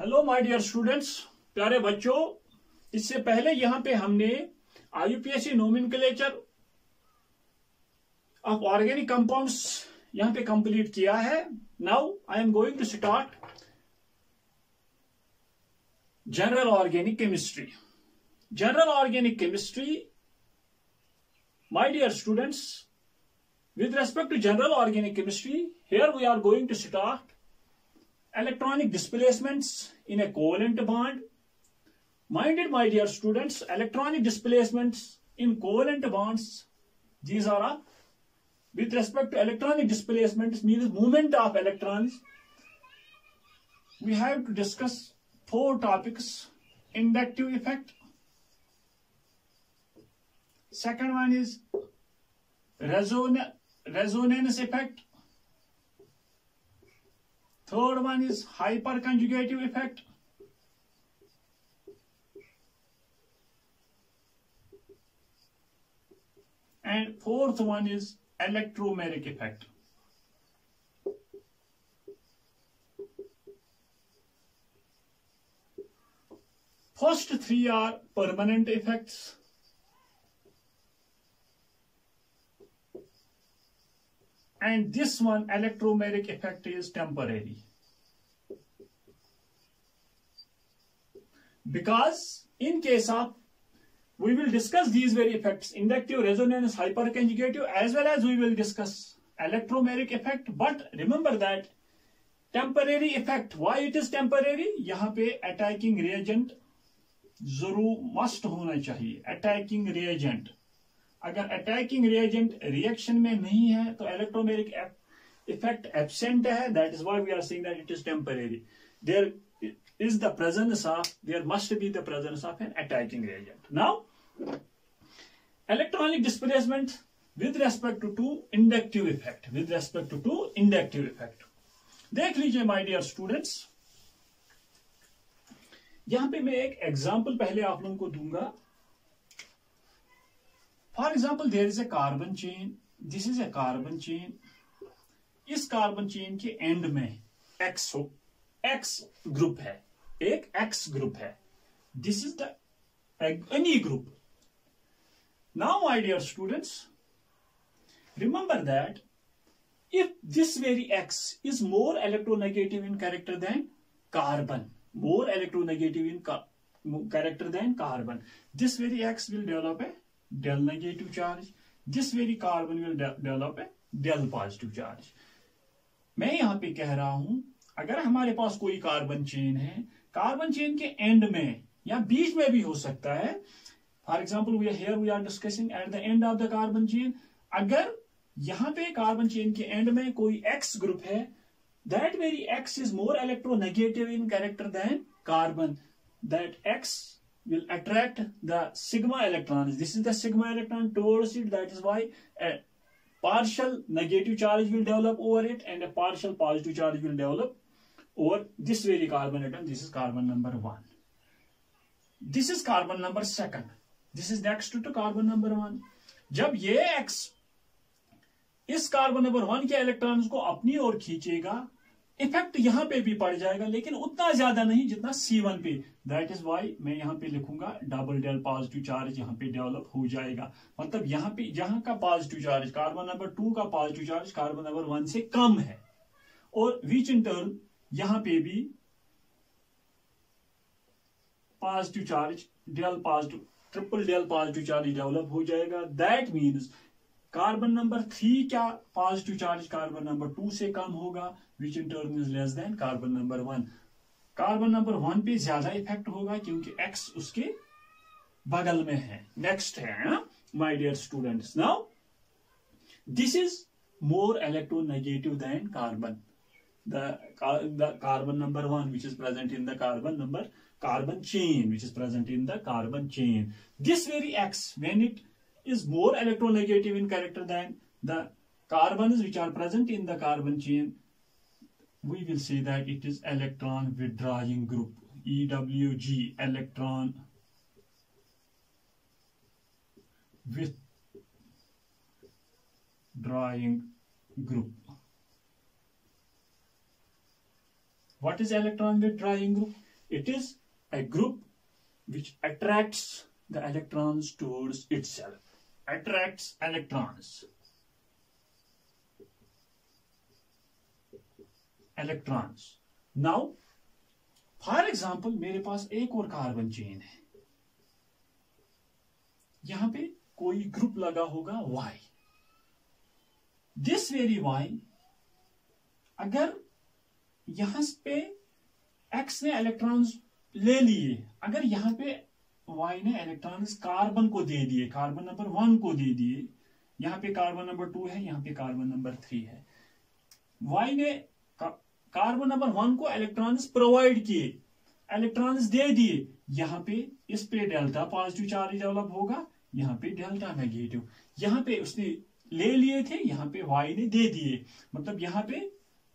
Hello my dear students, प्यारे बच्चों। इससे पहले यहां पे हमने IUPAC nomenclature of organic compounds यहां पे कंप्लीट किया है। Now I am going to start general organic chemistry. General organic chemistry, my dear students, with respect to general organic chemistry, here we are going to start electronic displacements in a covalent bond. Minded, my dear students, electronic displacements in covalent bonds, these are with respect to electronic displacements means movement of electrons. We have to discuss 4 topics: inductive effect, second one is resonance effect, third one is hyperconjugative effect, and fourth one is electromeric effect. First 3 are permanent effects, and this one, electromeric effect, is temporary. Because in case of, we will discuss these very effects: inductive, resonance, hyperconjugative, as well as we will discuss electromeric effect. But remember that temporary effect, why it is temporary? यहाँ पे attacking reagent जरूर must होना चाहिए। attacking reagent, अगर attacking reagent reaction में नहीं है तो इलेक्ट्रोमेरिक इफेक्ट एब्सेंट है। That is why we are saying that it is temporary. There is the presence of, there must be the presence of an attacking reagent. Now electronic displacement with respect to inductive effect, with respect to inductive effect देख लीजिए my dear students. यहां पे मैं एक example पहले आप लोगों को दूंगा। For example, there is a carbon chain. This is a carbon chain. इस कार्बन चेन के एंड में X ग्रुप है, एक X ग्रुप है। This is the any group. Now, my dear students, remember that if this very X is more electronegative in character than carbon, more electronegative in character than carbon, this very X will develop a del negative charge. This very carbon will develop a del positive charge. मैं यहां पे कह रहा हूं, अगर हमारे पास कोई कार्बन चेन है, कार्बन चेन के एंड में या बीच में भी हो सकता है। For example we are discussing at the end of the carbon chain. अगर यहां पे कार्बन चेन के एंड में कोई X ग्रुप है, that very X is more electronegative in character than carbon, that X will attract the sigma electrons. This is the sigma electron towards it. That is why a partial negative charge will develop over it and a partial positive charge will develop over this very carbon atom. This is carbon number 1. This is carbon number 2. This is next to carbon number 1. जब ये X इस carbon number 1 के electrons को अपनी ओर खींचेगा, effect यहां पे भी पड़ जाएगा, लेकिन उतना ज्यादा नहीं जितना C1 पे। दैट इज वाई मैं यहां पे लिखूंगा डबल डेल पॉजिटिव चार्ज यहां पे डेवलप हो जाएगा। मतलब यहां पे जहां का पॉजिटिव चार्ज, कार्बन नंबर 2 का पॉजिटिव चार्ज कार्बन नंबर 1 से कम है, और विच इन टर्न यहां पे भी positive charge, del positive, triple del positive charge develop हो जाएगा। दैट मीन्स कार्बन नंबर 3 का पॉजिटिव चार्ज कार्बन नंबर 2 से कम होगा, which in turn is less than carbon number 1। Carbon number 1 पे ज्यादा इफेक्ट होगा क्योंकि X उसके बगल में है, नेक्स्ट है। My dear students, now this is more electronegative than carbon, the carbon number 1 which is present in the carbon chain, which is present in the carbon chain. This very X, when it is more electronegative in character than the carbons which are present in the carbon chain, we will say that it is electron withdrawing group, EWG, electron withdrawing group. What is electron withdrawing group? It is a group which attracts the electrons towards itself. Attracts electrons. Electrons. Now, for example, मेरे पास एक और carbon chain है. यहां पे कोई group लगा होगा Y. This very Y, अगर यहां पे X ने इलेक्ट्रॉन्स ले लिए, अगर यहां पे Y ने इलेक्ट्रॉन्स कार्बन को दे दिए, कार्बन नंबर 1 को दे दिए, यहां पे कार्बन नंबर 2 है, यहां पे कार्बन नंबर 3 है. Y ने कार्बन नंबर 1 को इलेक्ट्रॉन्स प्रोवाइड किए, इलेक्ट्रॉन्स दे दिए, यहां पे इस पे डेल्टा पॉजिटिव चार्ज डेवलप होगा, यहां पे डेल्टा नेगेटिव. यहां पे उसने ले लिए थे, यहां पे Y ने दे दिए, मतलब यहां पे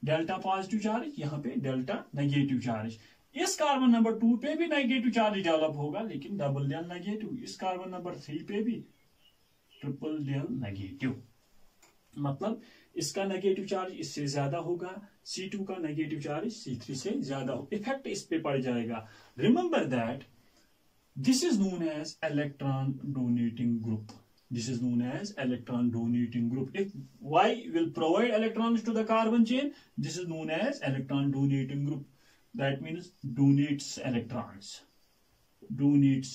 डेल्टा पॉजिटिव चार्ज, यहां पे डेल्टा नेगेटिव चार्ज. इस कार्बन नंबर 2 पे भी नेगेटिव चार्ज डेवलप होगा, लेकिन डबल डेल नेगेटिव. इस कार्बन नंबर 3 पे भी ट्रिपल डेल नेगेटिव. मतलब इसका नेगेटिव चार्ज इससे ज्यादा होगा, C2 का नेगेटिव चार्ज C3 से ज्यादा होगा. इफेक्ट इस पे पड़ जाएगा. Remember that this is known as electron donating group. This is known as electron donating group. If Y will provide electrons to the carbon chain, this is known as electron donating group. That means donates electrons. Donates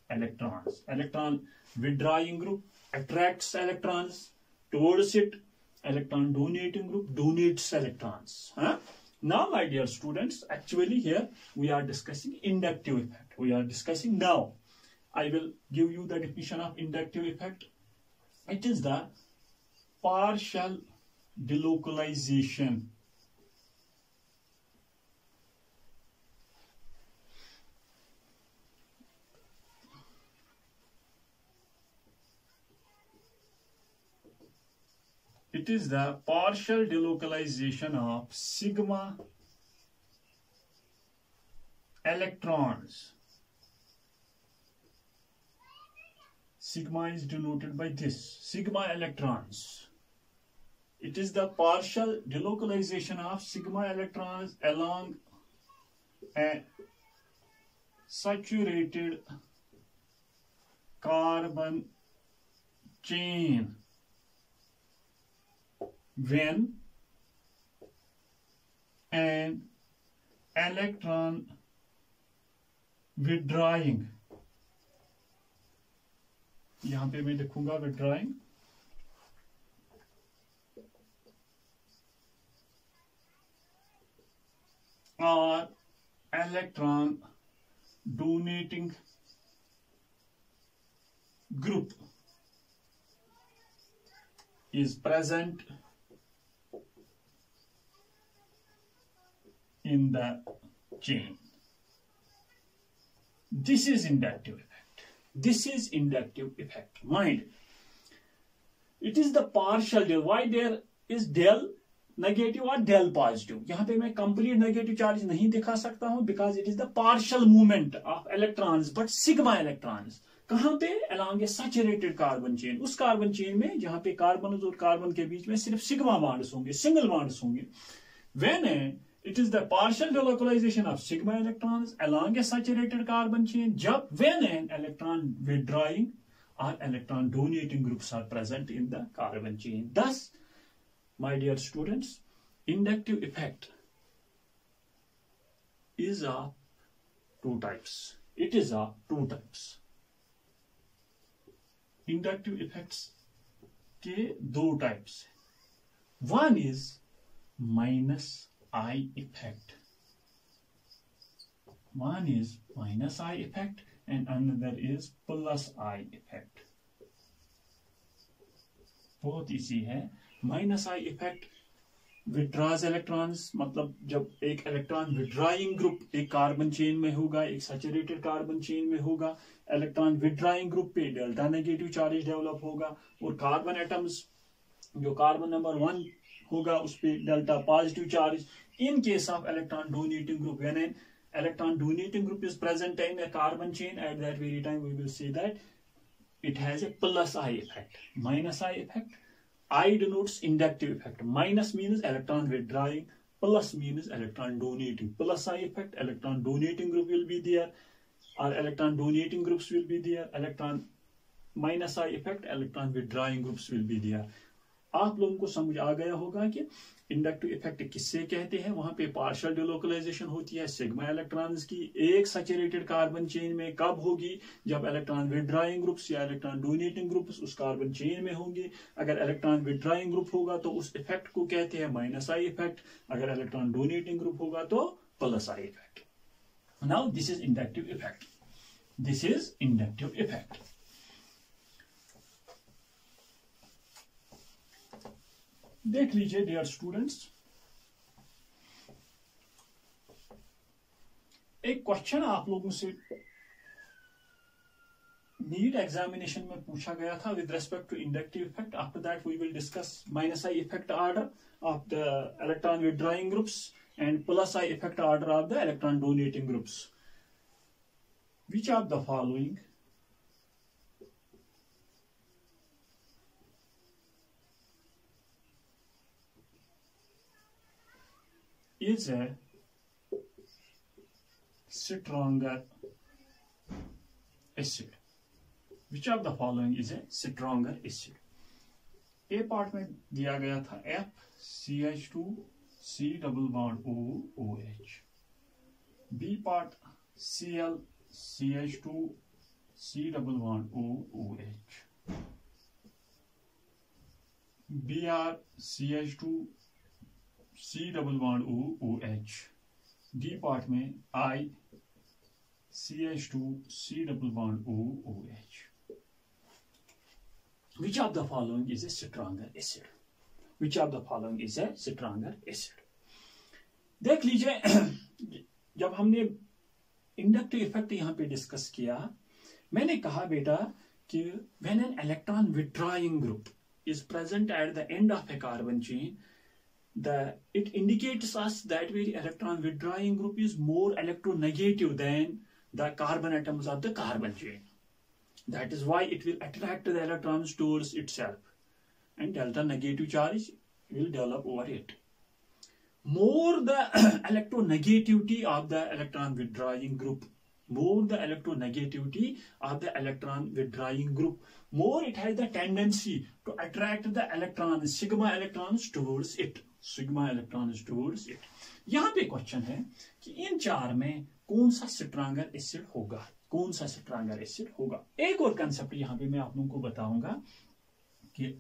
electrons. Electron withdrawing group attracts electrons towards it. Electron donating group donates electrons. Now, my dear students, actually here we are discussing inductive effect. We are discussing now. I will give you the definition of inductive effect. It is the partial delocalization of sigma electrons. Sigma is denoted by this, sigma electrons. It is the partial delocalization of sigma electrons along a saturated carbon chain when an electron withdrawing, यहां पे मैं लिखूंगा withdrawing, or electron donating group is present in the chain. This is inductive effect. This is inductive effect. Mind, it is the partial del. Why there is del negative or del positive? यहाँ पे मैं complete negative charge नहीं दिखा सकता हूँ, because it is the partial movement of electrons, but sigma electrons. कहाँ पे? Along a saturated carbon chain. उस carbon chain में जहाँ पे कार्बन और कार्बन के बीच में सिर्फ sigma bonds होंगे, single bonds होंगे. When it is the partial delocalization of sigma electrons along a saturated carbon chain, when an electron withdrawing or electron donating groups are present in the carbon chain. Thus, my dear students, inductive effect is of two types. It is of two types. Inductive effects के दो types. One is minus I effect. One is minus I effect and another is plus I effect. बहुत easy है. Minus I effect withdraws electrons, मतलब जब एक electron withdrawing group एक carbon chain में होगा, एक सैचुरेटेड कार्बन चेन में होगा, इलेक्ट्रॉन विड्रॉइंग ग्रुप पे डेल्टा नेगेटिव चार्ज डेवलप होगा और कार्बन एटम्स जो कार्बन नंबर 1 होगा उस पे delta positive charge. In case of electron donating group, when an electron donating group is present in a carbon chain, at that very time we will say that it has a plus I effect. Minus I effect, I denotes inductive effect. Minus means electron withdrawing, Plus means electron donating. Plus I effect, electron donating group will be there, or electron donating groups will be there. Electron minus I effect, electron withdrawing groups will be there. आप लोगों को समझ आ गया होगा कि inductive effect किससे कहते हैं। वहां पे पार्शियल डिलोकलाइजेशन होती है सिग्मा इलेक्ट्रॉन्स की एक सैचुरेटेड कार्बन चेन में। कब होगी? जब इलेक्ट्रॉन विथड्राइंग ग्रुप्स या इलेक्ट्रॉन डोनेटिंग ग्रुप्स उस कार्बन चेन में होंगे। अगर इलेक्ट्रॉन विथड्राइंग ग्रुप होगा तो उस इफेक्ट को कहते हैं माइनस आई इफेक्ट। अगर इलेक्ट्रॉन डोनेटिंग ग्रुप होगा तो plus I effect. Now this is inductive effect. This is inductive effect. देख लीजिए डियर स्टूडेंट्स, एक क्वेश्चन आप लोगों से नीट एग्जामिनेशन में पूछा गया था with respect to inductive effect. After that we will discuss minus I effect order of the electron withdrawing groups and plus I effect order of the electron donating groups. Which of the following is a stronger acid? Which of the following is a stronger acid? A part में दिया गया था FCH2 C double bond O OH. B part Cl CH2 C double bond O OH. Br CH2 C double bond O OH. D part में I CH2 C double bond O OH. Which of the following is a stronger acid? Which of the following is a stronger acid? देख लीजिए, जब हमने inductive effect यहां पे discuss किया, मैंने कहा बेटा कि when an electron withdrawing group is present at the end of a carbon chain, it indicates us that the electron withdrawing group is more electronegative than the carbon atoms of the carbon chain. That is why it will attract the electrons towards itself, and delta negative charge will develop over it. More the electronegativity of the electron withdrawing group, more the electronegativity of the electron withdrawing group, more it has the tendency to attract the electrons, sigma electrons towards it. Sigma electrons towards it. यहां पे question है कि इन चार में कौन सा stronger acid होगा, कौन सा स्ट्रॉन्गर एसिड होगा। एक और कंसेप्ट यहां पे मैं आप लोगों को बताऊंगा कि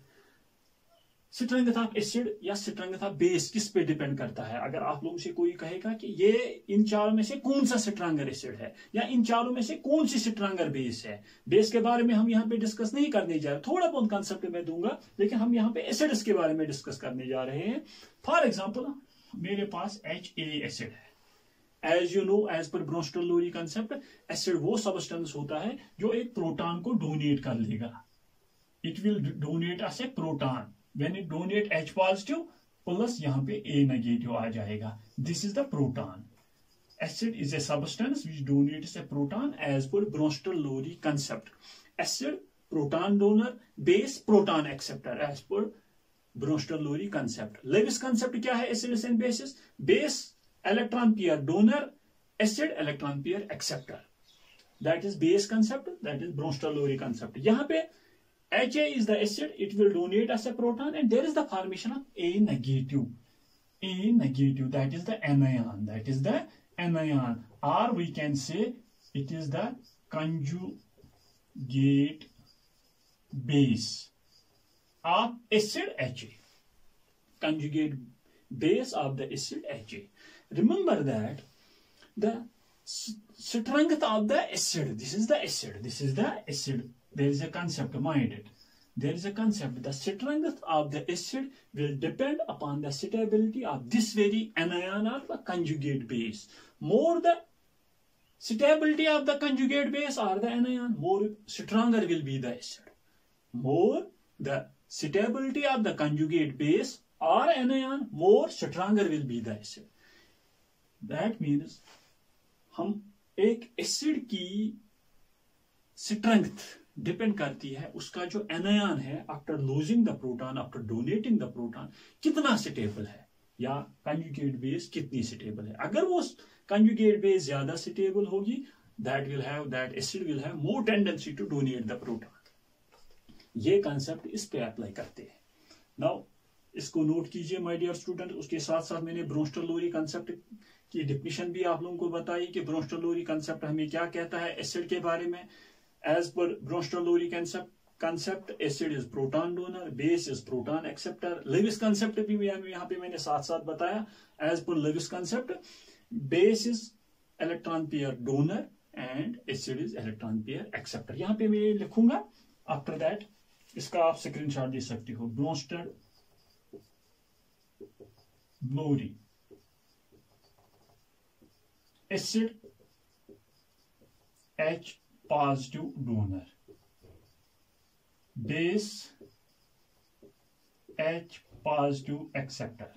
स्ट्रेंथ ऑफ एसिड या स्ट्रेंथ ऑफ बेस किस पे डिपेंड करता है। अगर आप लोगों से कोई कहेगा कि ये इन चारों में से कौन सा स्ट्रॉन्गर एसिड है या इन चारों में से कौन सी स्ट्रॉन्गर बेस है, बेस के बारे में हम यहाँ पे डिस्कस नहीं करने जा रहे, थोड़ा बहुत कंसेप्ट मैं दूंगा, लेकिन हम यहाँ पे एसिड्स के बारे में डिस्कस करने जा रहे हैं। फॉर एग्जाम्पल मेरे पास HA एसिड है। As you know, as per Bronsted Lowry concept, acid वो सब्सटेंस होता है जो एक प्रोटॉन को डोनेट कर लेगा। It will donate us a proton. When it donate H positive plus यहाँ पे A negative आ जाएगा। This is the proton. Acid is a substance which donates a proton as per Bronsted-Lowry concept. Acid proton donor, base proton acceptor as per Bronsted-Lowry concept. Lewis concept क्या है acids and bases? Base electron pair donor, acid electron pair acceptor. That is base concept. That is Bronsted-Lowry concept. यहाँ पे HA is the acid, it will donate as a proton, and there is the formation of A negative. A negative, that is the anion. That is the anion. Or we can say it is the conjugate base of acid HA. Conjugate base of the acid HA. Remember that the strength of the acid, this is the acid, this is the acid. There is a concept, mind it. There is a concept. The strength of the acid will depend upon the stability of this very anion or the conjugate base. More the stability of the conjugate base or the anion, more stronger will be the acid. More the stability of the conjugate base or anion, more stronger will be the acid. That means हम एक acid की strength depend करती है उसका जो anion है after losing the proton, after donating the proton, कितना stable है। या कंजुगेट बेस कितनी स्टेबल है। अगर वो कंजुगेट बेस ज्यादा स्टेबल होगी, that acid will have more tendency to donate the proton। ये कंसेप्ट इस पे अप्लाई करते हैं। नाउ इसको नोट कीजिए माय डियर स्टूडेंट। उसके साथ साथ मैंने ब्रोंस्टर-लोरी कंसेप्ट की डिफिनेशन भी आप लोगों को बताई कि ब्रोंस्टर-लोरी कंसेप्ट हमें क्या कहता है एसिड के बारे में। As per Bronsted Lowry concept acid is proton donor, base is proton acceptor. Lewis concept भी यहाँ पे मैंने साथ साथ बताया। As per Lewis concept base is electron pair donor and acid is electron pair acceptor. यहाँ पे मैं लिखूंगा, आफ्टर दैट इसका आप स्क्रीनशॉट दे सकते हो। Bronsted Lowry acid H positive donor, base H positive acceptor.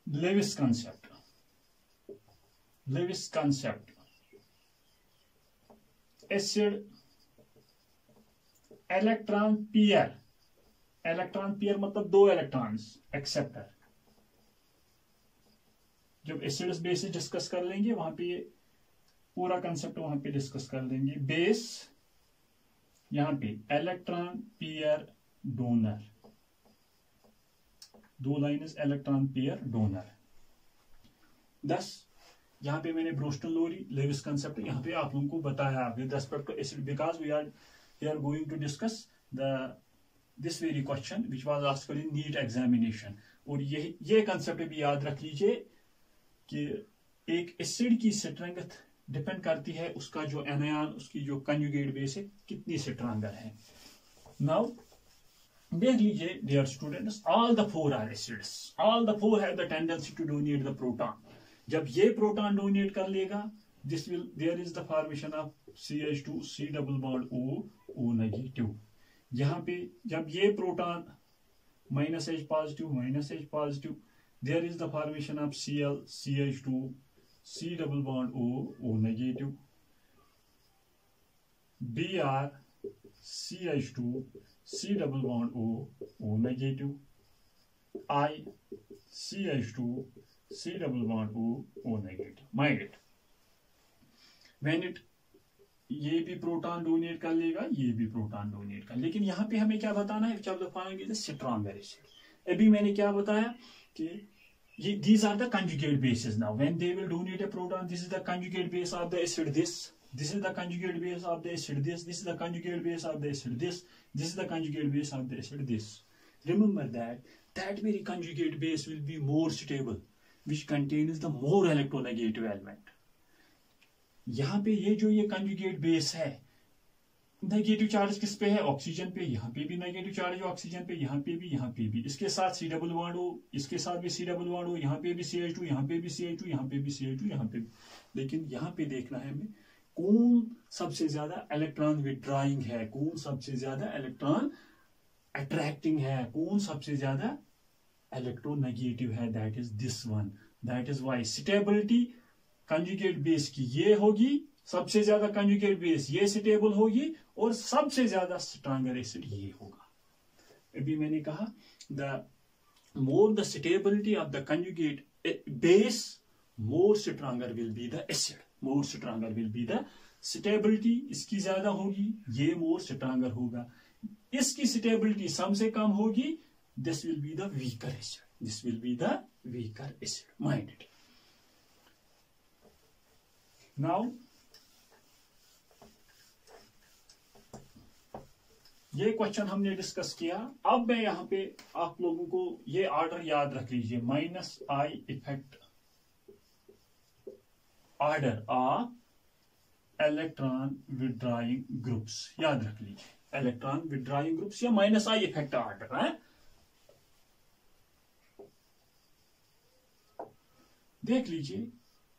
Lewis concept acid electron pair मतलब दो इलेक्ट्रॉन्स एक्सेप्टर। जब एसिड बेसिस डिस्कस कर लेंगे वहां पे पूरा कंसेप्ट वहां पे डिस्कस कर लेंगे। बेस यहां पे इलेक्ट्रॉन पेयर डोनर, दो लाइन्स इलेक्ट्रॉन पेयर डोनर। 10 यहां पे मैंने ब्रोंस्टर-लोरी लेविस कंसेप्ट यहां पे आप लोगों को बताया with respect to acid, because we are going to discuss this very question which was asked in NEET examination. और ये कंसेप्ट भी याद रख लीजिए कि एक एसिड की स्ट्रेंथ डिपेंड करती है उसका जो एनायन, उसकी जो कंजुगेट बेस है कितनी स्ट्रॉन्गर है। नाउ देख लीजिए dear students, all the four are acids, all the four have the tendency to donate the proton. जब ये प्रोटॉन डोनेट कर लेगा, there is the formation of CH2 C double bond O negative. यहाँ पे जब ये proton -H positive, there is the formation of Cl CH2 C double bond O negative, Br CH2 C double bond O negative, I CH2 C double bond O negative. Mind it, when it ये भी proton donate कर लेगा, ये भी proton donate कर, लेकिन यहाँ पे हमें क्या बताना है, स्ट्रॉन्गर एसिड। अभी मैंने क्या बताया कि these are the conjugate bases. Now when they will donate a proton, this is the conjugate base of the acid, this is the conjugate base of the acid, this is the conjugate base of the acid, this is the conjugate base of the acid, this. Remember that very conjugate base will be more stable, which contains the more electronegative element. यहाँ पे ये जो ये conjugate base है, negative charge किस पे है, oxygen पे। यहाँ पे भी नेगेटिव चार्ज है ऑक्सीजन पे, यहाँ पे भी, इसके साथ C डबल बॉन्ड हो, इसके साथ भी C डबल बॉन्ड हो, यहाँ पे भी CH2, यहाँ पे भी CH2, यहाँ पे भी CH2, यहाँ पे भी। लेकिन यहाँ पे देखना है हमें कौन सबसे ज्यादा इलेक्ट्रॉन विड्रॉइंग है, कौन सबसे ज्यादा इलेक्ट्रॉन अट्रैक्टिंग है, कौन सबसे ज्यादा इलेक्ट्रोनेगेटिव है। That is this one. That is why stability conjugate base की ये होगी, सबसे ज्यादा कंजुगेट बेस ये स्टेबल होगी, और सबसे ज्यादा स्ट्रॉन्गर एसिड ये होगा। अभी मैंने कहा the more the stability of the conjugate base, more stronger will be the acid, more stronger will be the stability. इसकी ज्यादा होगी, ये मोर स्ट्रॉन्गर होगा। इसकी स्टेबिलिटी सबसे कम होगी, this will be the weaker acid, this will be the weaker acid. Mind it. Now ये question हमने डिस्कस किया। अब मैं यहां पे आप लोगों को ये ऑर्डर याद रख लीजिए, -I effect order of electron withdrawing groups, याद रख लीजिए इलेक्ट्रॉन विड्रॉइंग ग्रुप्स या -I इफेक्ट ऑर्डर है। देख लीजिए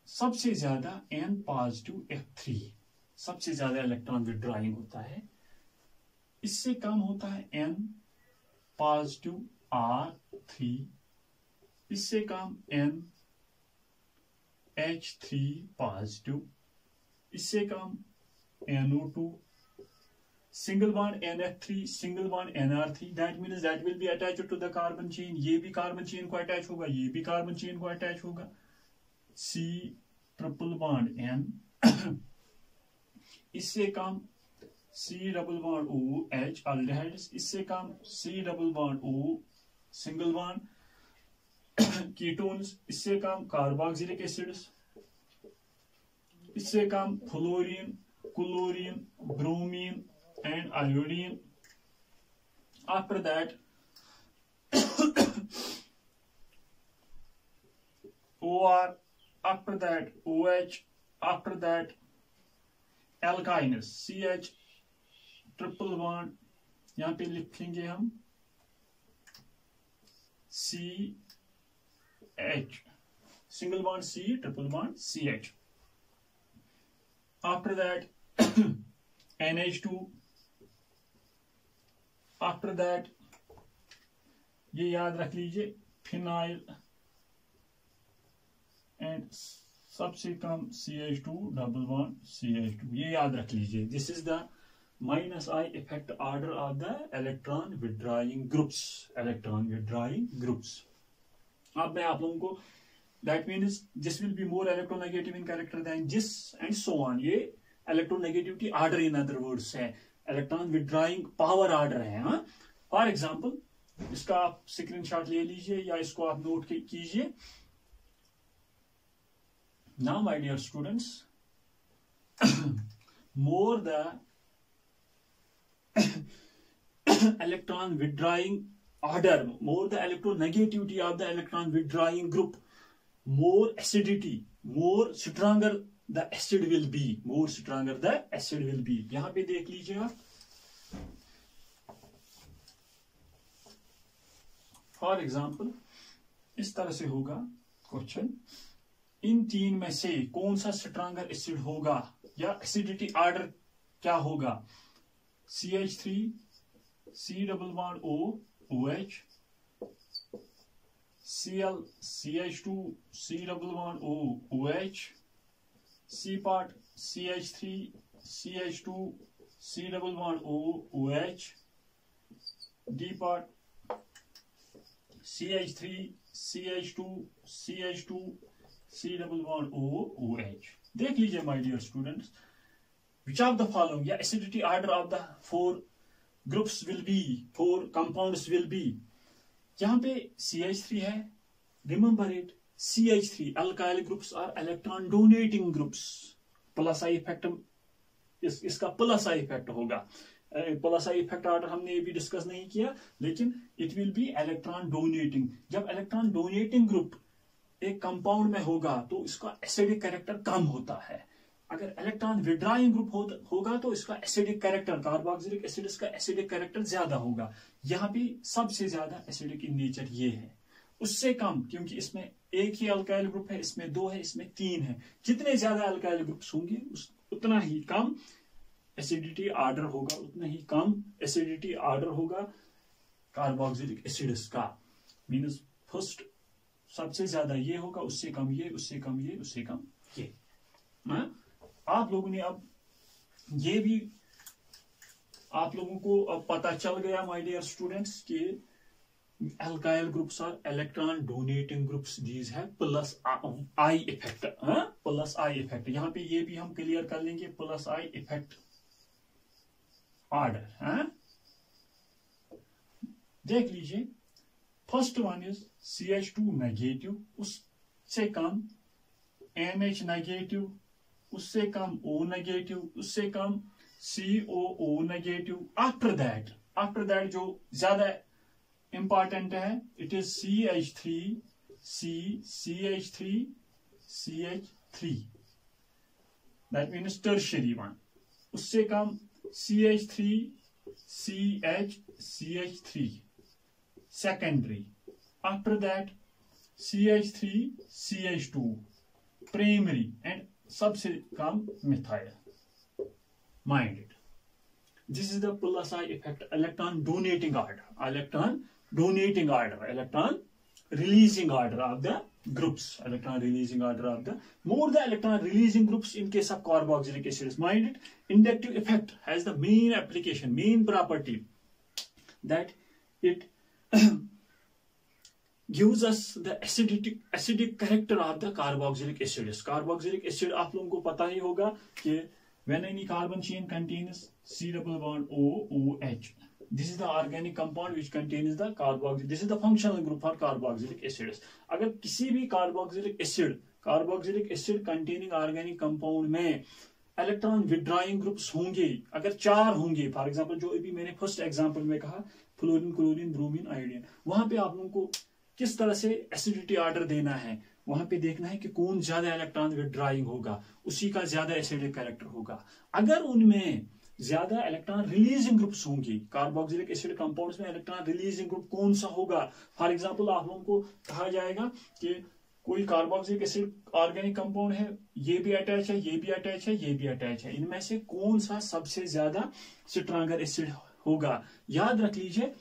सबसे ज्यादा N पॉजिटिव F3 सबसे ज्यादा इलेक्ट्रॉन विड्रॉइंग होता है, इससे कम होता है N पॉजिटिव R3, इससे कम N H3 पॉजिटिव, इससे कम NO2, single bond NF3, single bond NR3, that means that will be attached to the carbon chain. ये भी carbon chain को attach होगा, ये भी carbon chain को attach होगा. C triple bond N, इससे कम C double bond O H aldehydes, इससे कम C double bond O single bond ketones, इससे कम carboxylic acids, इससे कम fluorine, chlorine, bromine and iodine. After that OR, after that OH, after that alkynes, CH triple bond, यहाँ पे लिखेंगे हम CH, single bond C, triple bond CH. After that NH2, after that ये याद रख लीजिए फिनाइल एंड सबसे कम CH2 double bond CH2, ये याद रख लीजिए. This is the minus I effect order of the electron withdrawing groups, electron withdrawing groups. अब मैं आप लोगों को that means this will be more electronegative in character than this and so on. ये electronegativity order in other words है, electron withdrawing power order है. हाँ, for example इसका आप स्क्रीनशॉट ले लीजिए या इसको आप नोट कीजिए. Now my dear students, more the electron withdrawing order, more the electronegativity of the electron withdrawing group, more acidity, more stronger the acid will be, more stronger the acid will be. यहां पे देख लीजिए आप, for example इस तरह से होगा question, इन तीन में से कौन सा स्ट्रॉन्गर एसिड होगा या एसिडिटी ऑर्डर क्या होगा? CH3, C double bond O, OH, Cl, CH2, C double bond O, OH, C part CH3, CH2, C double bond O, OH, D part CH3, CH2, CH2, C double bond O, OH. देख लीजिए my dear students, which of the following या acidity order of the four groups will be, four compounds will be. यहाँ पे CH3 है, remember it, CH3 alkyl groups are electron donating groups. Plus I effect इसका plus I effect होगा. Plus I effect order हमने ये भी discuss नहीं किया, लेकिन it will be electron donating. जब इलेक्ट्रॉन डोनेटिंग ग्रुप एक कंपाउंड में होगा तो इसका एसिडिक कैरेक्टर कम होता है. अगर इलेक्ट्रॉन विड्रॉइंग ग्रुप होगा तो इसका एसिडिक कैरेक्टर, कार्बोक्सिलिक एसिड का एसिडिक कैरेक्टर ज्यादा होगा. यहाँ पे सबसे ज्यादा एसिडिक इन नेचर ये है. उससे कम, क्योंकि इसमें एक ही अल्काइल ग्रुप है, इसमें दो है, इसमें तीन है. जितने ज्यादा अल्काइल ग्रुप्स होंगे उतना ही कम एसिडिटी ऑर्डर होगा, उतना ही कम एसिडिटी ऑर्डर होगा कार्बोक्सिलिक एसिड्स का. मीन्स फर्स्ट सबसे ज्यादा ये होगा, उससे कम ये, उससे कम ये, उससे कम ये. आप लोगों ने अब ये भी आप लोगों को अब पता चल गया माय डियर स्टूडेंट्स कि alkyl groups are electron donating groups, these है plus I effect. Plus I effect यहां पे ये भी हम क्लियर कर लेंगे, प्लस आई इफेक्ट ऑर्डर. देख लीजिए, first one is CH2 negative, उससे कम NH नेगेटिव, उससे कम O नेगेटिव, उससे कम COO नेगेटिव. आफ्टर दैट जो ज्यादा इंपॉर्टेंट है, it is CH3, CH3, CH3, that means tertiary one. उससे कम CH3, CH3, secondary. After that CH3, CH2, primary, and सबसे कम methyl. Mind it, this is the plus I effect, electron donating order, electron donating order, electron releasing order of the groups, electron releasing order of the, more the electron releasing groups in case of carboxylic acids. Mind it, inductive effect has the main application, main property that it gives us the acidic character of the carboxylic acids. Carboxylic acid आप लोगों को पता ही होगा कि when any carbon chain contains C double bond OH, this is the organic compound which contains the carboxylic. This is the functional group for carboxylic acids. अगर किसी भी carboxylic acid containing organic compound में electron withdrawing groups होंगे, अगर 4 होंगे, for example जो अभी मैंने फर्स्ट एग्जांपल में कहा फ्लोरीन, क्लोरीन, ब्रोमीन, आयोडीन, वहां पे आप लोगों को किस तरह से एसिडिटी ऑर्डर देना है, वहां पे देखना है कि कौन ज्यादा इलेक्ट्रॉन विड्रॉइंग होगा, उसी का ज्यादा एसिडिक कैरेक्टर होगा. अगर उनमें ज्यादा इलेक्ट्रॉन रिलीजिंग ग्रुप्स होंगे, कार्बोक्सिलिक एसिड कंपाउंड्स में इलेक्ट्रॉन रिलीजिंग ग्रुप कौन सा होगा, फॉर एग्जांपल आप लोगों को कहा जाएगा कि कोई कार्बोक्सिलिक एसिड ऑर्गेनिक कंपाउंड है, ये भी अटैच है, ये भी अटैच है, ये भी अटैच है, इनमें से कौन सा सबसे ज्यादा स्ट्रॉन्गर एसिड होगा. याद रख लीजिए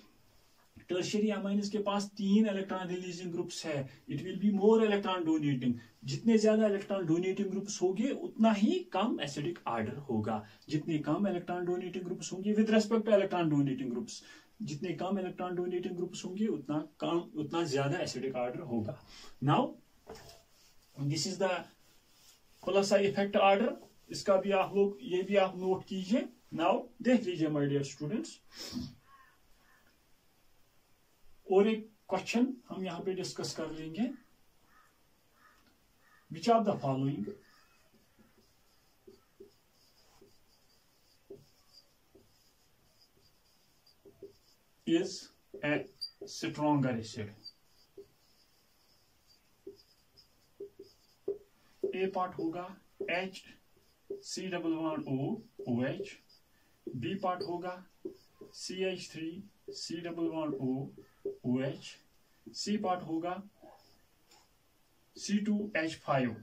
टर्शियरी अमाइन्स के पास 3 इलेक्ट्रॉन रिलीजिंग ग्रुप्स है. It will be more electron donating. जितने ज्यादा इलेक्ट्रॉन डोनेटिंग ग्रुप्स होंगे उतना ही कम एसिडिक ऑर्डर होगा. जितने कम इलेक्ट्रॉन डोनेटिंग ग्रुप्स होंगे with respect to electron donating groups, जितने कम इलेक्ट्रॉन डोनेटिंग ग्रुप्स होंगे उतना ज्यादा एसिडिक ऑर्डर होगा. नाउ दिस इज द खुलासा इफेक्ट ऑर्डर. इसका भी आप लोग ये भी आप नोट कीजिए. नाउ देख लीजिए माय डियर स्टूडेंट्स, और एक क्वेश्चन हम यहां पे डिस्कस कर लेंगे. Which of the following is a stronger acid. A part होगा H C double bond O OH. B part होगा CH3 C double bond O OH. C part होगा C2H5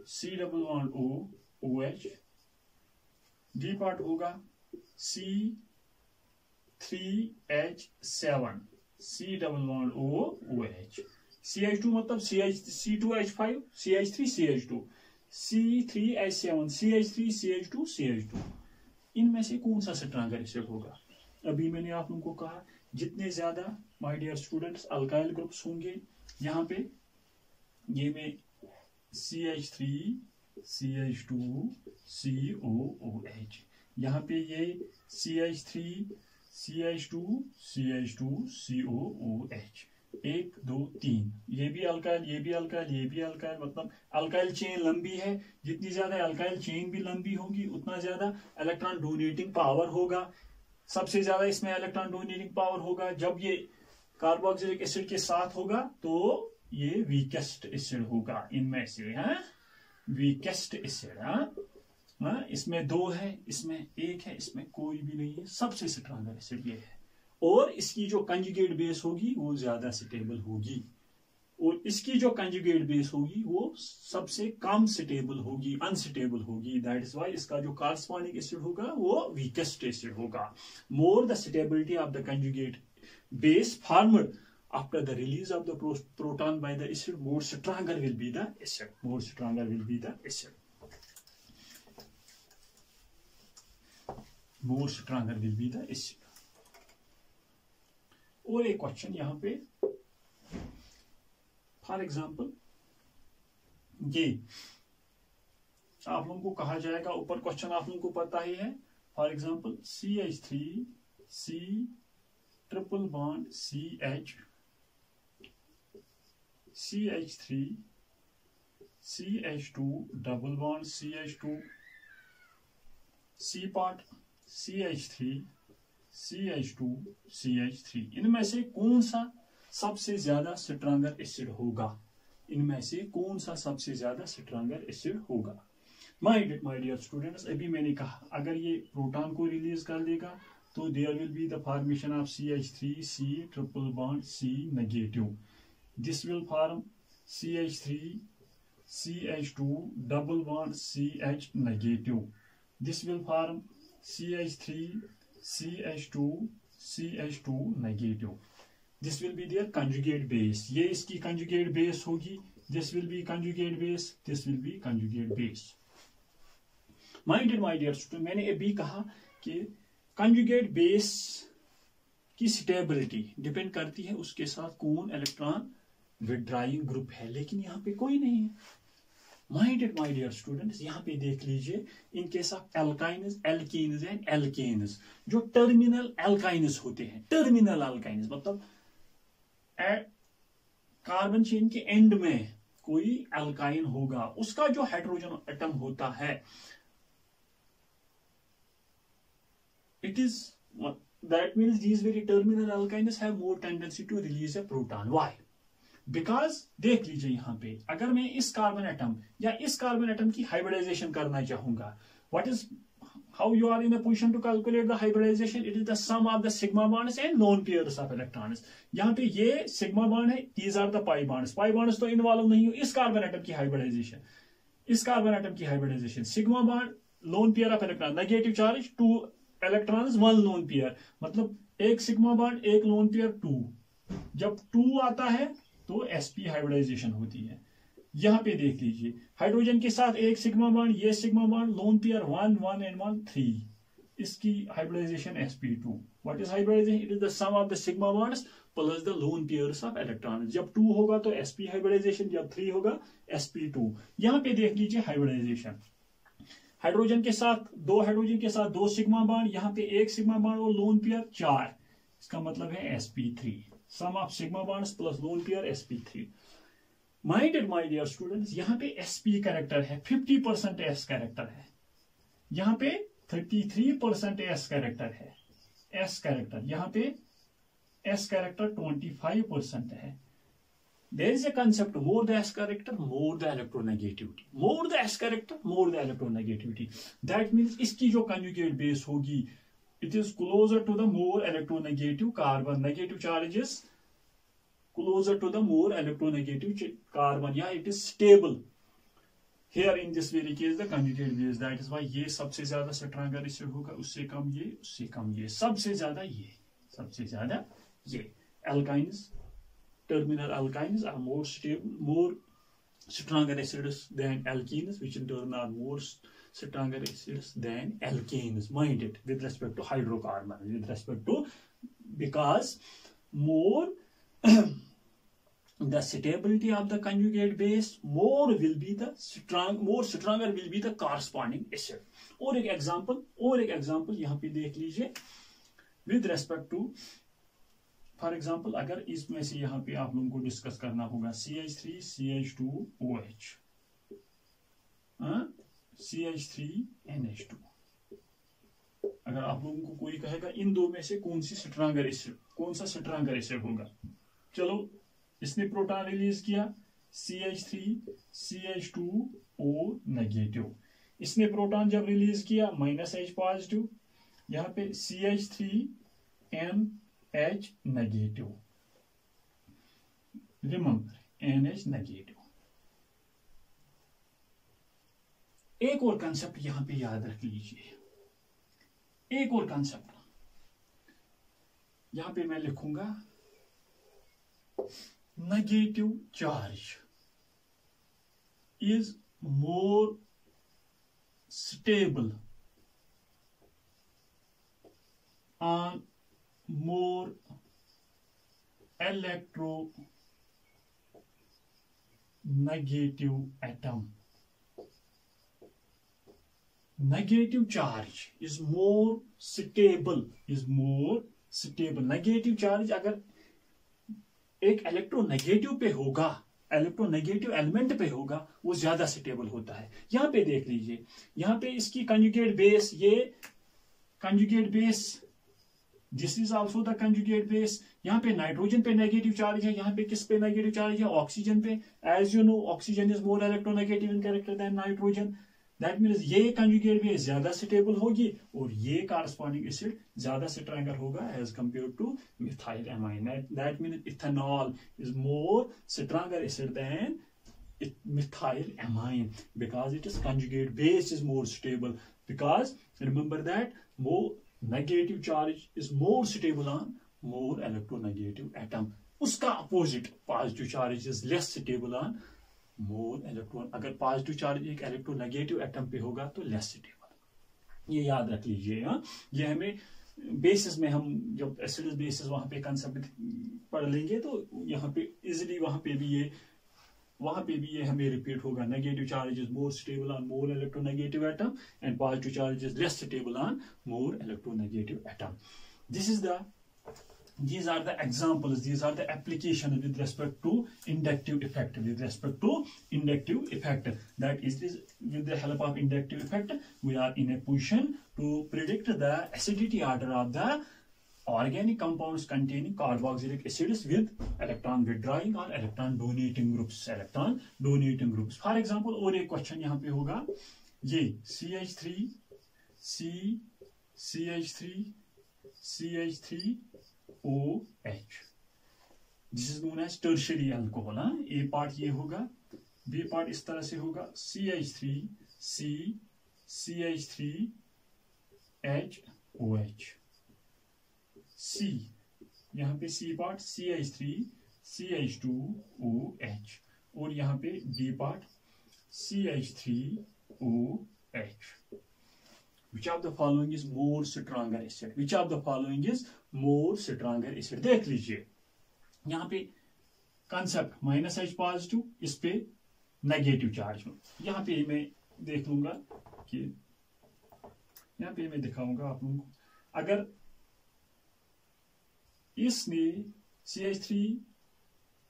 C double bond O OH. D part होगा C3H7 C double bond O OH. CH2 मतलब C2H5 CH3 CH2 C3H7 CH3 CH2 CH2. इनमें से कौन सा stronger acid होगा. अभी मैंने आप लोगों को कहा जितने ज्यादा my dear students alkyl groups होंगे, यहाँ पे ये में CH3 CH2 COOH, यहाँ पे ये CH3 CH2 CH2 COOH. 1 2 3, ये भी अल्काइल, ये भी अल्काइल, ये भी अल्काइल, मतलब अल्काइल चेन लंबी है. जितनी ज्यादा अल्काइल चेन भी लंबी होगी उतना ज्यादा इलेक्ट्रॉन डोनेटिंग पावर होगा. सबसे ज्यादा इसमें इलेक्ट्रॉन डोनेटिंग पावर होगा जब ये कार्बोक्सिलिक एसिड के साथ होगा, तो ये वीकेस्ट एसिड होगा इनमें से. Weakest acid. इसमें 2 है, इसमें 1 है, इसमें कोई भी नहीं है. सबसे स्ट्रॉन्गर एसिड ये है. और इसकी जो कंजुगेट बेस होगी वो ज्यादा स्टेबल होगी, और इसकी जो कंजुगेट बेस होगी वो सबसे कम स्टेबल होगी, अनस्टेबल होगी. दैट इज व्हाई इसका जो कॉरस्पॉन्डिंग एसिड होगा वो वीकेस्ट एसिड होगा. More the stability of the conjugate base formed after the release of the proton by the acid, more stronger will be the acid. More stronger will be the acid. More stronger will be the acid. और एक question यहां पे, for example ये आप लोगों को कहा जाएगा, ऊपर क्वेश्चन आप लोगों को पता ही है. For example CH3 C triple bond CH, CH3 CH2 double bond CH2, C part CH3 CH2 CH3. इनमें से कौन सा सबसे ज्यादा स्ट्रॉन्गर एसिड होगा. इनमें से कौन सा सबसे ज्यादा स्ट्रॉन्गर एसिड होगा. माय डियर स्टूडेंट्स, अभी मैंने कहा अगर ये प्रोटॉन को रिलीज कर देगा तो there will be the formation of CH3 C triple bond C negative. This will form CH3 CH2 double bond CH negative. This will form CH3 CH2 CH2 negative. This will be their conjugate base, ये इसकी conjugate base होगी, this will be conjugate base, this will be conjugate base. My dear student, मैंने अभी कहा कि conjugate base की stability depend करती है उसके साथ कौन इलेक्ट्रॉन विड्राइंग ग्रुप है, लेकिन यहाँ पे कोई नहीं है। माय डियर स्टूडेंट्स, यहाँ पे देख लीजिए in case of alkynes, alkenes and alkanes, जो टर्मिनल एल्काइन्स होते हैं, टर्मिनल एल्काइन्स मतलब कार्बन चेन के एंड में कोई एल्काइन होगा, उसका जो हाइड्रोजन एटम होता है, it is that means these very terminal alkynes have more tendency to release a proton. Why? Because देख लीजिए यहाँ पे अगर मैं इस कार्बन एटम या इस कार्बन एटम की हाइब्रिडाइजेशन करना चाहूंगा, what is how you are in a position to calculate the hybridization? It is the sum of the sigma bonds and lone pairs of electrons. यहाँ पे ये सिग्मा बॉन्ड है, these are the pi bonds. pi bonds तो involve नहीं हो इस carbon atom की hybridisation, इस कार्बन एटम की hybridisation, sigma bond lone pair of electron, negative charge 2 electrons 1 lone pair, मतलब एक सिग्मा बॉन्ड एक लोन पेयर 2, जब 2 आता है तो sp हाइब्रिडाइजेशन होती है। यहां पे देख लीजिए हाइड्रोजन के साथ एक सिग्मा बॉन्ड, ये sigma bond lone pair 1 1 and 1 3, इसकी hybridisation sp2। What is hybridisation? It is the sum of the sigma bonds plus the lone pairs of electrons. जब 2 होगा तो sp हाइब्रिडाइजेशन, जब 3 होगा sp2। यहां पे देख लीजिए हाइब्रिडाइजेशन, हाइड्रोजन के साथ दो सिग्मा बॉन्ड, यहाँ पे एक सिग्मा बॉन्ड और लोन पेयर 4, इसका मतलब है sp3, sum of sigma bonds plus lone pair sp3। My dear students, यहाँ पे sp कैरेक्टर है 50% s कैरेक्टर है, यहाँ पे 33% s कैरेक्टर है, s कैरेक्टर यहाँ पे s कैरेक्टर 25% है। There is a concept, more the s character, more the electronegativity. More the s character, more the electronegativity. That means इसकी जो conjugate base होगी, it is closer to the more electronegative carbon. Negative charge is closer to the more electronegative carbon. Yeah, it is stable. Here in this very case, the conjugate base. That is why ये सबसे ज्यादा stronger इससे होगा, उससे कम ये, उससे कम ये, सबसे ज्यादा ये, सबसे ज्यादा ये। Alkynes, terminal alkynes are more stable, more stronger acids than alkenes, which in turn are more stronger acids than alkanes. Mind it, with respect to hydrocarbon, with respect to, because more the stability of the conjugate base, more will be the more stronger will be the corresponding acid. और एक example यहाँ पे देख लीजिए with respect to, for example अगर इसमें से यहाँ पे आप लोगों को डिस्कस करना होगा CH3 CH2OH, CH3 NH2, अगर आप लोगों को कोई कहेगा इन दो में से कौन सा स्ट्रॉन्गर एसिड होगा, चलो इसने प्रोटॉन रिलीज किया CH3 CH2O नेगेटिव, इसने प्रोटॉन जब रिलीज किया -H पॉजिटिव, यहाँ पे CH3NH negative, remember NH negative. एक और कंसेप्ट यहां पे याद रख लीजिए, एक और कंसेप्ट यहां पे मैं लिखूंगा, negative charge is more stable on more electronegative atom. Negative charge is more stable, Negative charge अगर एक इलेक्ट्रोनेगेटिव पे होगा, इलेक्ट्रोनेगेटिव एलिमेंट पे होगा, वो ज्यादा स्टेबल होता है। यहां पे देख लीजिए, यहां पे इसकी कंजुगेट बेस, ये conjugate base, this is also the conjugate base. यहाँ पे नाइट्रोजन पे नेगेटिव चार्ज है, यहाँ पे किस पे नेगेटिव चार्ज है? ऑक्सीजन पे। As you know oxygen is more electronegative in character than nitrogen. That means ये कंजुगेट बेस ज्यादा स्टेबल होगी और ये कॉरस्पॉन्डिंग एसिड ज्यादा स्ट्रॉन्गर होगा as compared to methyl amine. That means ethanol is more stronger acid than methyl amine because its conjugate base is more stable, because remember that more negative charge is more stable on more electronegative atom. उसका opposite positive charge is less stable on more electron. अगर positive charge एक electronegative atom पे होगा तो less stable. ये याद रख लीजिए. हाँ, ये हमें बेसिस में, हम जब एसिड बेसिस वहां पे कंसेप्ट पढ़ लेंगे तो यहाँ पे इजिली वहां पे भी ये हमें रिपीट होगा. Negative charge is more stable on more electronegative atom and positive charge is less stable on more electronegative atom. These are the examples, these are the applications with respect to inductive effect. With respect to inductive effect, that is with the help of inductive effect, we are in a position to predict the acidity order of the organic compounds containing carboxylic acids with electron withdrawing or electron donating groups. Electron donating groups. For example, और एक question यहाँ पे होगा, ये CH3, CH3, OH. This is known as tertiary alcohol. A part ये होगा, B part इस तरह से होगा, CH3, CH3H, OH. C, यहाँ पे C part CH3, CH2, OH. और यहाँ पे D part CH3, OH. Which of the following is more stronger acid? Which of the following is more stronger acid? देख लीजिए यहाँ पे कंसेप्ट -H पॉजिटिव, इस पे नेगेटिव चार्ज. यहाँ पे मैं देख लूंगा कि यहाँ पे मैं दिखाऊंगा आप लोगों को. अगर इसने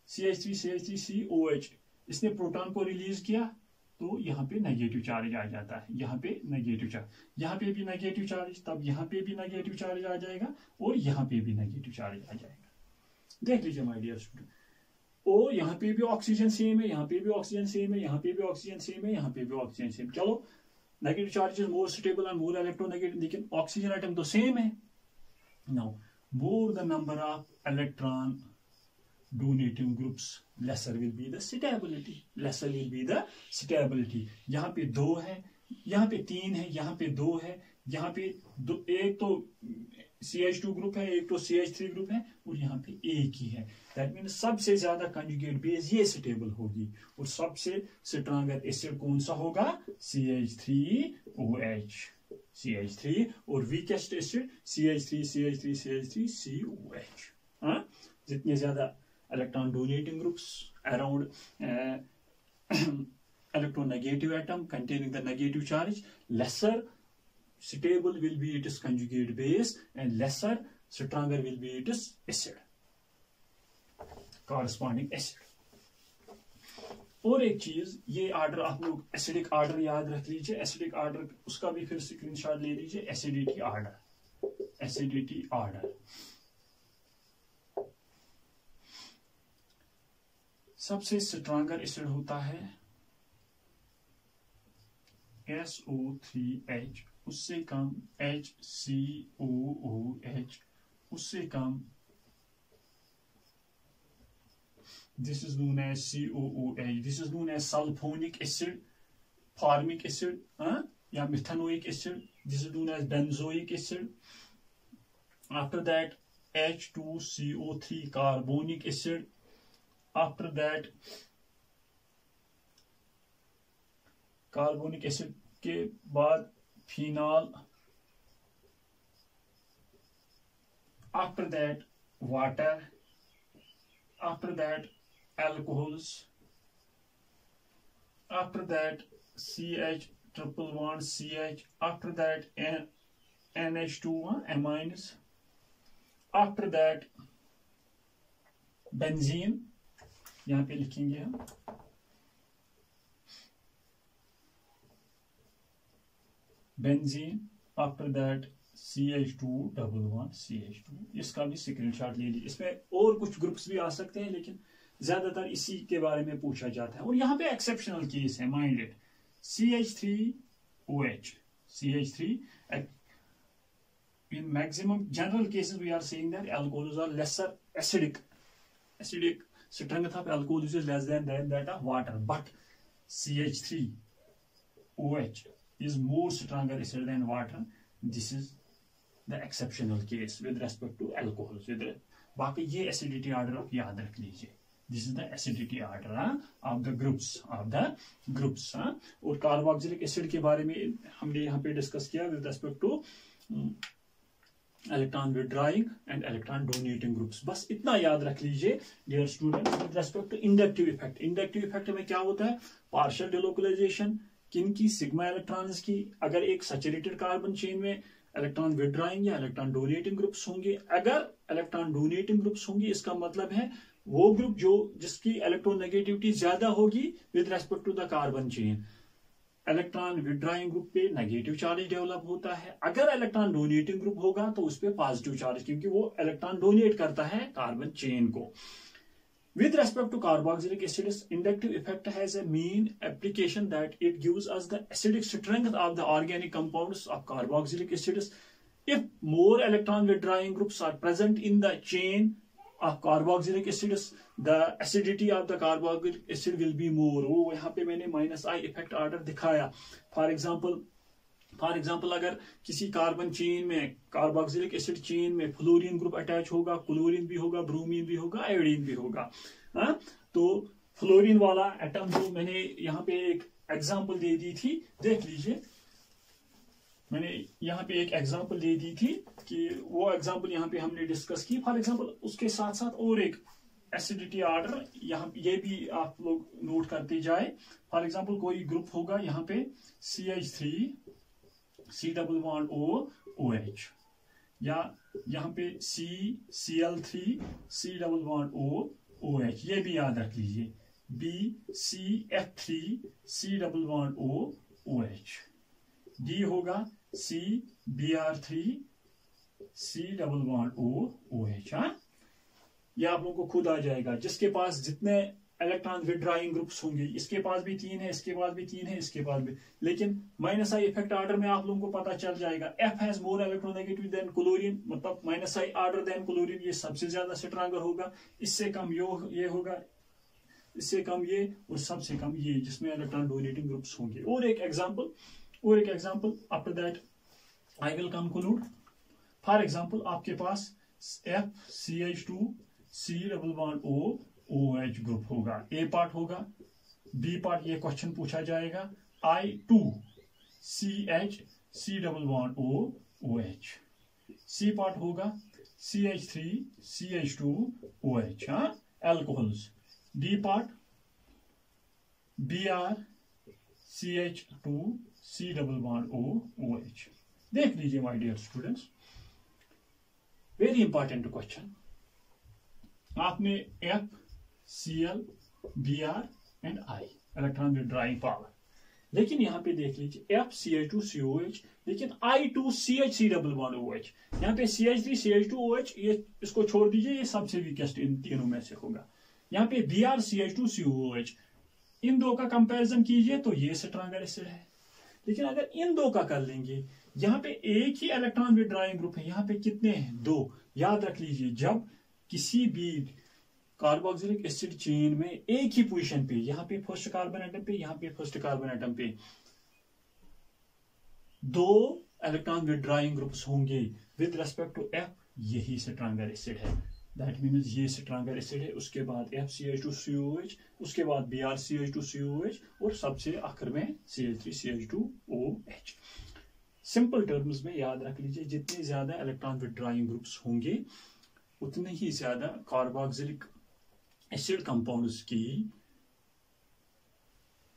CH3COH इसने प्रोटॉन को रिलीज किया तो यहाँ पे नेगेटिव चार्ज आ जाता है. यहाँ पे नेगेटिव चार्ज, यहाँ पे भी नेगेटिव चार्ज, तब यहाँ पे भी नेगेटिव चार्ज आ जाएगा और यहाँ पे भी नेगेटिव चार्ज आ जाएगा. देख लीजिए माय डियर स्टूडेंट. और यहाँ पे भी ऑक्सीजन सेम है, यहाँ पे भी ऑक्सीजन सेम है, यहाँ पे भी ऑक्सीजन सेम है, यहाँ पे भी ऑक्सीजन सेम. चलो, negative charge is more stable और मोर इलेक्ट्रोनेगेटिव, लेकिन ऑक्सीजन एटम तो सेम है. Now more the number of electron donating groups, lesser will be the stability. Lesser will be the stability. यहाँ पे 2 है, यहाँ पे 3 है, यहाँ पे 2 है, यहाँ पे एक तो CH2 ग्रुप है, एक तो CH3 ग्रुप है और यहाँ पे एक ही है. दैट मीन सबसे ज्यादा कंजुगेट बेस ये स्टेबल होगी और सबसे स्ट्रॉन्गर एसिड कौन सा होगा? CH3OH. CH3 और वीकेस्ट एसिड CH3COH. हाँ, जितने ज्यादा electron donating groups around electronegative atom containing the negative charge, lesser stable will be its conjugate base and lesser stronger will be its acid, corresponding acid. और एक चीज, ये order आप लोग एसिडिक आर्डर याद रख लीजिए. एसिडिक आर्डर उसका भी फिर स्क्रीनशॉट ले लीजिए. Acidity order. सबसे स्ट्रॉन्गर एसिड होता है SO3H, उससे कम HCOOH, उससे कम this is known as COOH. This is known as sulfonic acid, formic acid, या methanoic acid. This is known as benzoic acid. After that H2CO3 carbonic acid. After that carbonic acid के बाद phenol. After that water. After that alcohols. After that CH triple bond CH. After that NH2 amines. After that benzene. यहाँ पे लिखेंगे हम benzene. After that CH2 CH2. इसका भी screenshot ले लीजिए. इसमें और कुछ ग्रुप्स भी आ सकते हैं लेकिन ज्यादातर इसी के बारे में पूछा जाता है. और यहाँ पे एक्सेप्शनल केस है, mind it. CH3OH. CH3 in maximum general cases we are saying that alcohols are lesser acidic strength of alcohol is less than that of water, but CH3OH is more stronger acid than water. This is the exceptional case with respect to alcohol. बाकी ये acidity order आप याद रख लीजिए। This is the acidity order of the groups. और carboxylic acid के बारे में हमने यहाँ पे डिस्कस किया with respect to electron withdrawing and electron donating groups. बस इतना याद रख लीजिए dear students with respect to inductive effect. Inductive effect में क्या होता है? पार्शियल डिलोकलाइजेशन किन की? सिग्मा इलेक्ट्रॉन्स की। अगर एक सैचुरेटेड कार्बन चेन में इलेक्ट्रॉन विड्रॉइंग या इलेक्ट्रॉन डोनेटिंग ग्रुप्स होंगे, अगर इलेक्ट्रॉन डोनेटिंग ग्रुप्स होंगे इसका मतलब है वो ग्रुप जो जिसकी इलेक्ट्रोनेगेटिविटी ज्यादा होगी with respect to the carbon chain, electron withdrawing group पे नेगेटिव चार्ज डेवलप होता है। अगर इलेक्ट्रॉन डोनेटिंग ग्रुप होगा तो उस पे पॉजिटिव चार्ज, क्योंकि वो इलेक्ट्रॉन डोनेट करता है कार्बन चेन को। With respect to carboxylic acids, inductive effect has a main application that it gives us the acidic strength of the organic compounds of carboxylic acids. If more electron withdrawing groups are present in the chain of carboxylic acids, the acidity of the carboxylic acid will be more. वो यहाँ पे मैंने -I effect order दिखाया। For example अगर किसी carbon chain में, carboxylic acid chain में fluorine group attach होगा, क्लोरीन भी होगा, ब्रोमीन भी होगा, आयोडीन भी होगा। तो फ्लोरीन वाला एटम जो मैंने यहाँ पे एक एग्जाम्पल दे दी थी, देख लीजिए, मैंने यहाँ पे एक एग्जाम्पल दे दी थी कि वो एग्जाम्पल यहाँ पे हमने डिस्कस की। फॉर एग्जाम्पल उसके साथ साथ और एक एसिडिटी ऑर्डर यहाँ ये भी आप लोग नोट करते जाए। फॉर एग्जाम्पल कोई ग्रुप होगा यहाँ पे CH3 C double bond OH, या यहाँ पे CCl3 C double bond OH, ये भी याद रख लीजिए। BCF3 C double bond OH, D होगा CBr3 C double bond OH। ये आप लोगों को खुद आ जाएगा। जिसके पास जितने इलेक्ट्रॉन विड्रॉइंग ग्रुप्स होंगे, इसके पास भी 3 है, इसके पास भी 3 है, इसके पास भी, लेकिन -I इफेक्ट ऑर्डर में आप लोगों को पता चल जाएगा। F has more electronegative than chlorine, मतलब -I ऑर्डर देन क्लोरीन, ये सबसे ज्यादा स्ट्रॉन्गर होगा। इससे कम ये होगा, इससे कम ये, और सबसे कम ये, जिसमें इलेक्ट्रॉन डोनेटिंग ग्रुप्स होंगे। और एक example after that I will conclude. For example आपके पास FCH2 C double bond OH group होगा, ए पार्ट होगा। बी पार्ट ये क्वेश्चन पूछा जाएगा, I2 CH C double bond OH। C part होगा CH3 CH2 OH, alcohols. D part Br CH2 C double bond OH। देख लीजिए my dear students, very important question. आपने F Cl Br and I electron withdrawing power, लेकिन यहां पे देख लीजिए FCH2 COH, लेकिन I2 CH C double bond OH। यहाँ पे CH3 CH2 OH, ये इसको छोड़ दीजिए, ये सबसे वीकेस्ट इन तीनों में से होगा। यहाँ पे Br CH2 COH, इन दो का कंपैरिजन कीजिए तो ये स्ट्रॉन्गर एसिड है। लेकिन अगर इन दो का कर लेंगे, यहाँ पे एक ही इलेक्ट्रॉन विड्रॉइंग ग्रुप है, यहाँ पे कितने हैं? 2। याद रख लीजिए, जब किसी भी कार्बोक्सिलिक एसिड चेन में एक ही पोजीशन पे, यहाँ पे फर्स्ट कार्बन एटम पे, यहाँ पे फर्स्ट कार्बन एटम पे 2 इलेक्ट्रॉन विड्रॉइंग ग्रुप्स होंगे विद रेस्पेक्ट टू F, यही स्ट्रॉन्गर एसिड है। दैट मीन्स ये स्ट्रॉन्गर एसिड है। उसके बाद FCH2 COH, उसके बाद Br CH2 COH, और सबसे आखिर में CH3 CH2 OH। Simple terms में याद रख लीजिए, जितने ज्यादा इलेक्ट्रॉन विड्रॉइंग ग्रुप्स होंगे उतने ही ज्यादा कार्बोक्सिलिक एसिड कंपाउंड्स की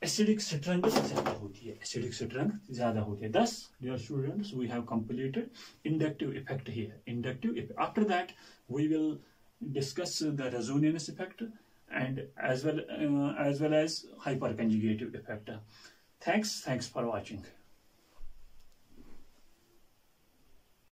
एसिडिक स्ट्रेंथ ज्यादा होती है, एसिडिक स्ट्रेंथ ज्यादा होती है। Thus, dear students, we have completed inductive effect here. Inductive effect. After that, we will discuss the resonance effect and as well as hyperconjugative effect. Thanks for watching.